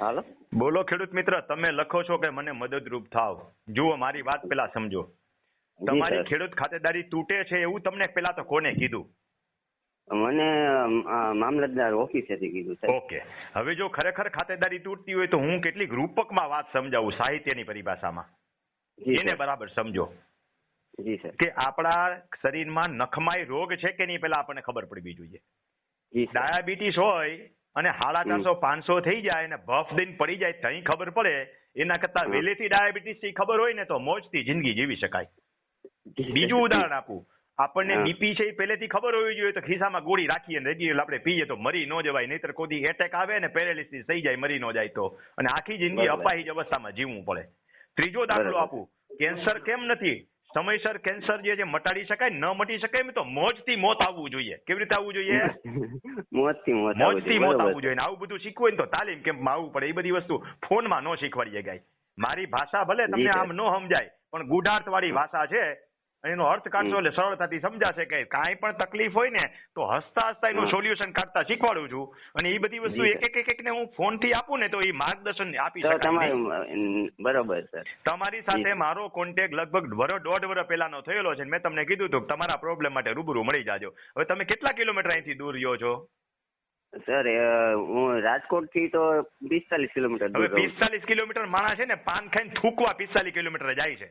હાલો. બોલો ખેડૂત મિત્ર, તમે લખો છો કે મને મદદરૂપ થાવ. જુઓ, મારી વાત પેલા સમજો. જી તમારી સર. ખેડૂત ખાતેદારી તૂટે છે એવું તમને પેલા તો કોને કીધું? મને મામલતદાર ઓફિસેથી કીધું સર. ઓકે, હવે જો ખરેખર ખાતેદારી તૂટતી હોય તો હું કેટલીક રૂપકમાં વાત સમજાવું, સાહિત્યની પરિભાષામાં. જી એને સર. બરાબર સમજો જી સર. કે આપણા શરીરમાં નખમાય રોગ છે કે નહીં, પેલા આપણને ખબર પડવી જોઈએ. જી સર. ડાયાબિટીસ હોય અને 450 500 થઈ જાય અને ભફ દઈને પડી જાય તઈ ખબર પડે, એના કરતા હા. વહેલેથી ડાયાબિટીસ ની ખબર હોય ને તો મોજથી જિંદગી જીવી શકાય. જી સર. બીજું ઉદાહરણ આપું, આપણને હા. બીપી છે એ પહેલેથી ખબર હોવી જોઈએ તો ખિસ્સામાં ગોળી રાખીએ ને રેગ્યુલર આપણે પીએ તો મરી ન જવાય, નહીતર કોઈ એટેક આવે ને પેરેલિસિસ થઈ જાય, મરી ન જાય તો, અને આખી જિંદગી બરાબર. અપાહિજ અવસ્થામાં જીવવું પડે. ત્રીજો દાખલો બરાબર. આપું, કેન્સર કેમ નથી? સમયસર કેન્સર જે મટાડી શકાય, ન મટી શકાય એમ તો મોજથી મોત આવવું જોઈએ. કેવી રીતે આવવું જોઈએ? મોજથી મોત આવવું મોજથી જોઈએ. મોત બરોબર આવવું જોઈએ. આવું બધું શીખવું હોય ને તો તાલીમ કેમ્પમાં આવવું પડે. એ બધી વસ્તુ ફોનમાં ન શીખવાડી શકાય. મારી ભાષા ભલે જી તમને સર. આમ ન સમજાય, પણ ગુઢાર્થ વાળી ભાષા છે. એનો અર્થ કાઢશો એટલે સરળતાથી સમજાશે કે કાંઈ પણ તકલીફ હોય ને તો હસતા હસતા એનું હા. સોલ્યુશન કાઢતા શીખવાડું છું. અને એ બધી વસ્તુ જી એક સર. એક ને હું ફોન થી આપું ને તો એ માર્ગદર્શન આપી તો શકાય નહીં. તમારું બરોબર સર. તમારી સાથે જી સર. મારો કોન્ટેક્ટ લગભગ દોઢ વર્ષ પહેલાનો થયેલો છે. મેં તમને કીધું હતું કે તમારા પ્રોબ્લેમ માટે રૂબરૂ મળી જાજો. હવે તમે કેટલા કિલોમીટર અહીંથી દૂર રહ્યો છો? સર હું રાજકોટ થી તો 45 કિલોમીટર હવે દૂર રહું છું. 45 કિલોમીટર માણસ છે ને પાન ખાઈને થૂકવા 45 કિલોમીટર જાય છે.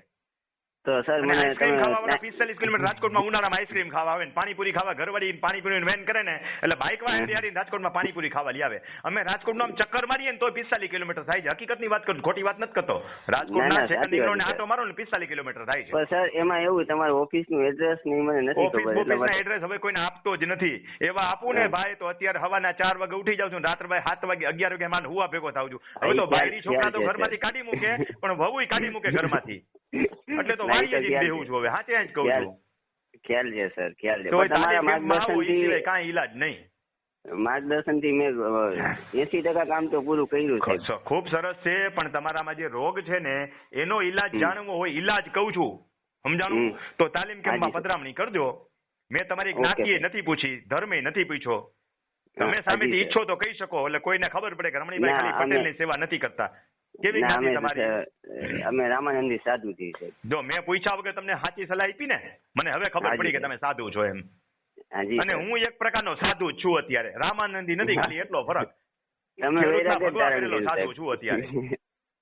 તો સર અને મને આઈસ્ક્રીમ ખાવા વાળા તમે 45 કિલોમીટર રાજકોટમાં ઉનાળામાં આઈસ્ક્રીમ ખાવા આવે ને પાણીપુરી ખાવા ઘરવાળી પાણીપુરી વેન કરે ને એટલે બાઇક વાળી રાજકોટમાં પાણીપુરી ખાવા લઈ આવે. અમે રાજકોટમાં આમ ચક્કર મારીએ ને તો 45 કિલોમીટર થાય છે. હકીકતની વાત કરું, ખોટી વાત નથી કરતો. રાજકોટના ના, સાચી વાત છે. આટો મારો ને 45 કિલોમીટર થાય છે. પણ સર એમાં એવું તમારું ઓફિસ નું એડ્રેસ નહીં મને નથી ખબર એટલા ઓફિસના માટે. એડ્રેસ હવે કોઈને આપતો જ નથી. એવા આપું ને હા. ભાઈ તો અત્યારે હવાના 4 વાગે ઉઠી જાઉં છું, રાત્રે 7 વાગે 11 વાગે માંડ હુવા ભેગો થાઉં છું. હવે તો બાયડી છોકરા તો ઘરમાંથી કાઢી મૂકે, પણ વહુય કાઢી મૂકે ઘરમાંથી. એટલે તો વાડીએ જઈને બેહું છું હવે. હાચે જ કહું છું. ખ્યાલ છે સર, ખ્યાલ છે. તો પણ તમારા તાલીમ કેમ્પમાં આવો એ સિવાય માર્ગદર્શનથી કાંઈ ઈલાજ નહીં. મેં 80% કામ તો પૂરું કર્યું છે. ખૂબ સરસ છે, પણ તમારામાં જે રોગ છે ને એનો ઈલાજ જાણવો હોય, ઈલાજ કહું છું, સમજાણું? તો તાલીમ કેમ્પમાં હાજી સર. પધરામણી કરજો. મેં તમારી ઓકે જ્ઞાતિએ સર. નથી પૂછી, ધર્મે નથી પૂછ્યો. તમે હાજી સામેથી સર. ઈચ્છો તો કહી શકો, એટલે કોઈને ખબર પડે કે રમણીભાઈ ના, ખાલી પટેલની સેવા નથી કરતા. કેવી ના, જ્ઞાતિ તમારી? અમે રામાનંદી સાધુ છીએ સર. જો મેં પૂછ્યા વગર તમને સાચી સલાહ આપી ને, મને હવે ખબર હાજી પડી કે સર. તમે સાધુ છો એમ. હાજી અને સર. હું એક પ્રકારનો સાધુ જ છું અત્યારે. રામાનંદી નથી, ખાલી એટલો ફરક. તમે ખેડૂતના વૈરાગ્ય ભગવા ધારણ કરેલો કર્યું, સાધુ સાહેબ. છું અત્યારે.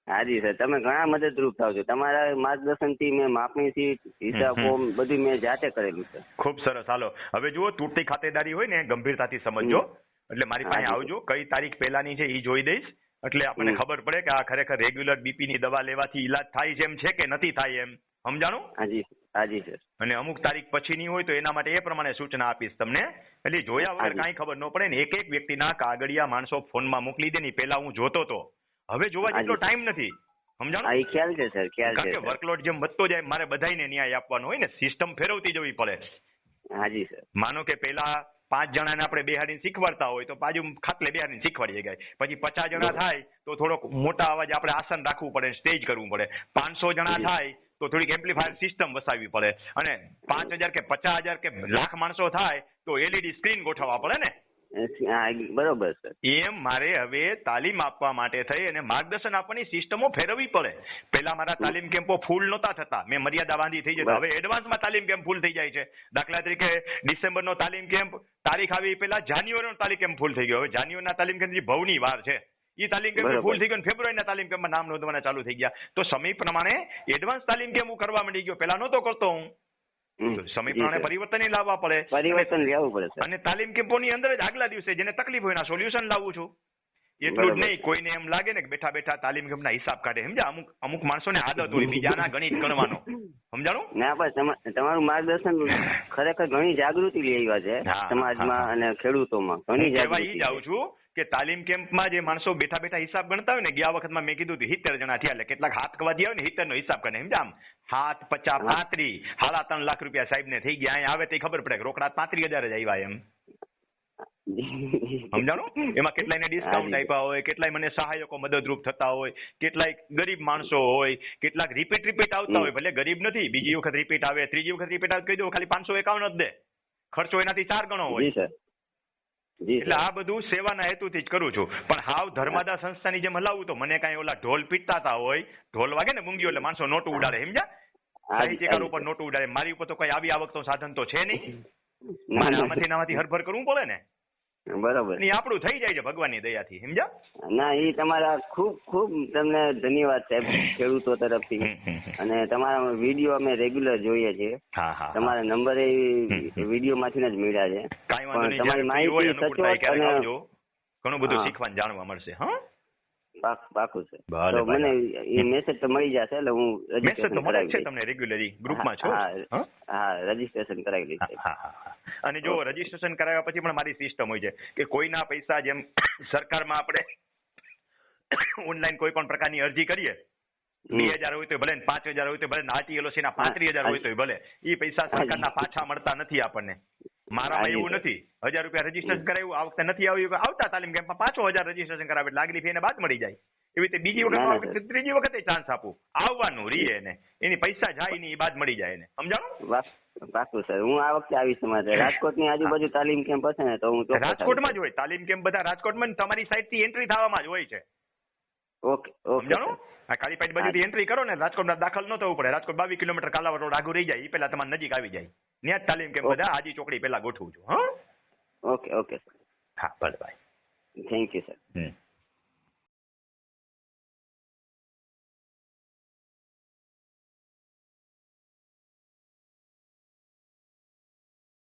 હાજી સર, તમે ઘણા મદદરૂપ થાવ છો. તમારા માર્ગદર્શનથી મેં માપણી સીટ, હિસાબ ફોર્મ બધું મેં જાતે કરેલું છે. ખૂબ સરસ. હાલો, હવે જુઓ, તૂટતી ખાતેદારી હોય ને ગંભીરતાથી સમજજો. એટલે મારી પાસે હાજી. આવજો, કઈ તારીખ પહેલાની છે એ જોઈ દઈશ. એટલે આપણને ખબર પડે કે આ ખરેખર રેગ્યુલર બીપી ની દવા લેવાથી ઈલાજ થાય છે એમ છે કે નથી થાય એમ. સમજાણું? હાજી. હાજી સર. અને અમુક તારીખ પછીની હોય તો એના માટે એ પ્રમાણે સૂચના આપીશ તમને. એટલે જોયા વગર હાજી. કાંઈ ખબર ન પડે ને. એક એક વ્યક્તિના કાગળિયા માણસો ફોનમાં મોકલી દે ને, પેલા હું જોતો તો, હવે જોવા જેટલો હાજી. ટાઈમ નથી. હા, સમજાણું? એ ખ્યાલ છે સર, ખ્યાલ છે કારણ કે સર. વર્કલોડ જેમ વધતો જાય મારે બધાને ન્યાય આપવાનો હોય ને, સિસ્ટમ ફેરવતી જવી પડે. હાજી સર. માનો કે પેલા 5 જણાને આપણે બેહાડીને શીખવાડતા હોય તો બાજુ ખાટલે બેહાડીને શીખવાડીએ ગયા. પછી 50 જણા થાય તો થોડોક મોટા અવાજે આપણે આસન રાખવું પડે, સ્ટેજ કરવું પડે. 500 જણા થાય તો થોડીક એમ્પ્લીફાયર સિસ્ટમ વસાવવી પડે. અને 5000 કે 50,000 કે લાખ માણસો થાય તો એલઈડી સ્ક્રીન ગોઠવવા પડે ને. હા, બરોબર સર. એમ મારે હવે તાલીમ આપવા માટે થઈ અને માર્ગદર્શન આપવાની સિસ્ટમો ફેરવવી પડે. પેલા મારા તાલીમ કેમ્પો ફૂલ નહોતા થતા, મેં મર્યાદા બાંધી થઈ જતા. હવે એડવાન્સમાં તાલીમ કેમ્પ ફૂલ થઈ જાય છે. દાખલા તરીકે ડિસેમ્બરનો તાલીમ કેમ્પ તારીખ આવી પહેલા જાન્યુઆરીનો તાલીમ કેમ્પ ફૂલ થઈ ગયો. હવે જાન્યુઆરીના તાલીમ કેમ્પ ભવની વાર છે, એ તાલીમ કેમ્પ ફૂલ થઈ ગયો. ફેબ્રુઆરીના તાલીમ કેમ્પમાં નામ નોંધવાના ચાલુ થઈ ગયા. તો સમય પ્રમાણે એડવાન્સ તાલીમ કેમ્પ હું કરવા માંડી ગયો. પેલા નહોતો કરતો હું. સમય પ્રમાણે પરિવર્તન લાવવા પડે. પરિવર્તન લાવવું પડે સર. અને તાલીમ કેમ્પોની અંદર જ આગલા દિવસે જેને તકલીફ હોય એના સોલ્યુશન લાવું છું. એટલું જ નહીં, કોઈને એમ લાગે ને કે બેઠા બેઠા તાલીમ કેમ્પના હિસાબ કાઢે. સમજ્યા? અમુક માણસોને આદત હોય બીજાના ગણિત ગણવાનો. સમજાણું? ના, પણ તમારું માર્ગદર્શન ખરેખર ઘણી જાગૃતિ લઈ આવ્યા છે હા, સમાજમાં અને ખેડૂતોમાં. ઘણી કહેવા ઈ જાગૃતિ જ આવું છું કે તાલીમ કેમ્પમાં જે માણસો બેઠા બેઠા હિસાબ ગણતા હોય ને, ગયા વખતમાં મેં કીધું 70 જણા થયા, એટલે કેટલાક હાથ કવાદી આવે ને 70 નો હિસાબ કરે. સમજા? આમ 7 50 35 3.5 લાખ રૂપિયા સાહેબ ને થઈ ગયા. અહીંયા આવે તો ખબર પડે કે રોકડા 35,000 જ આવ્યા એમ. સમજાણું? એમાં કેટલાયને ડિસ્કાઉન્ટ આપ્યા હોય, કેટલાય મને સહાયકો મદદરૂપ થતા હોય, કેટલાય ગરીબ માણસો હોય, કેટલાક રિપીટ આવતા હોય. ભલે ગરીબ નથી, બીજી વખત રિપીટ આવે, ત્રીજી વખત રિપીટ આવે, કહી દો ખાલી 551 જ દે. ખર્ચો એનાથી 4 ગણો હોય. જી એટલે સર. આ બધું સેવાના હેતુથી જ કરું છું. પણ હાવ ધર્માદા સંસ્થાની જેમ હલાવું તો મને કાંઈ ઓલા ઢોલ પીટતા હોય, ઢોલ વાગે ને મૂંગીઓ એટલે માણસો નોટું ઉડાડે, સમજ્યા? સાહિત્યકાર ઉપર નોટું ઉડાડે. મારી ઉપર તો કોઈ આવી આવકનો સાધન તો છે નહીં. ના, મારે ના. આમાંથી હરભર કરવું પડે ને. બરોબર. અને ઈ આપણું થઈ જાય છે ભગવાનની દયાથી, સમજ્યા? ના, એ તમારા ખૂબ ખૂબ તમને ધન્યવાદ સાહેબ ખેડૂતો તરફથી. અને તમારા વિડીયો અમે રેગ્યુલર જોઈએ છીએ. હા હા તમારા નંબર એ વિડીયો માંથી જ મળ્યા છે. કાંઈ વાંધો નહીં. તમારી જ્યારે free હોય, માહિતી અનુકૂળતા સચોટ ક્યારેક અને આવજો. ઘણું બધું હા. શીખવાનું જાણવા મળશે. હા, પાકું છે. ભલે, તો ભલે. મને એ મેસેજ તો મળી જશે એટલે હું મેસેજ તો રજીસ્ટ્રેશન મળે જ કરાવી છે દઈશ. તમને રેગ્યુલરી ગ્રુપમાં છો. હા, હા? હા, રજીસ્ટ્રેશન કરાવી દઈશ સાહેબ. હા હા હા. અને જો રજીસ્ટ્રેશન કરાવ્યા પછી પણ મારી સિસ્ટમ હોય છે કે કોઈના પૈસા જેમ સરકારમાં આપણે ઓનલાઈન કોઈ પણ પ્રકારની અરજી કરીએ, 2000 હોય તો ભલે ને 5000 હોય તો ભલે, RTLOC ના 35,000 હોય તો ભલે, એ પૈસા સરકારના પાછા મળતા નથી આપણને. મારામાં એવું નથી. 1000 રૂપિયા રજીસ્ટ્રેશન કરાવ્યું, આ વખતે નથી આવ્યું, આવતા તાલીમ કેમ્પમાં પાછો 1000 રજીસ્ટ્રેશન કરાવે એટલે આગલી ફી એને બાદ મળી જાય. એવી રીતે બીજી ના, ના, વખત સર. ત્રીજી વખતે ચાન્સ આપું, આવવાનું રીએ એને, એની પૈસા જાય નહીં, એ બાદ મળી જાય એને, સમજાણું? પાકું સર, હું આ વખતે આવીશ તમારે રાજકોટની આજુબાજુ તાલીમ કેમ્પ હશે ને તો હું ચોક્કસ રાજકોટમાં જ હોય તાલીમ કેમ્પ, બધા રાજકોટમાં ને તમારી સાઈડથી એન્ટ્રી થવામાં જ હોય છે. ઓકે ઓકે સમજાણું? આ કાળીપાટ બાજુથી એન્ટ્રી કરો ને, રાજકોટમાં દાખલ ન થવું પડે. રાજકોટ 22 કિલોમીટર કાલાવડ રોડ આગળ રહી જાય, એ પહેલા તમારે નજીક આવી જાય. ત્યાં જ તાલીમ કેમ્પ બધા હાજી ચોકડી પહેલા ગોઠવું છું. હા, ઓકે ઓકે સર. હા, ભલે ભાઈ. Thank you sir.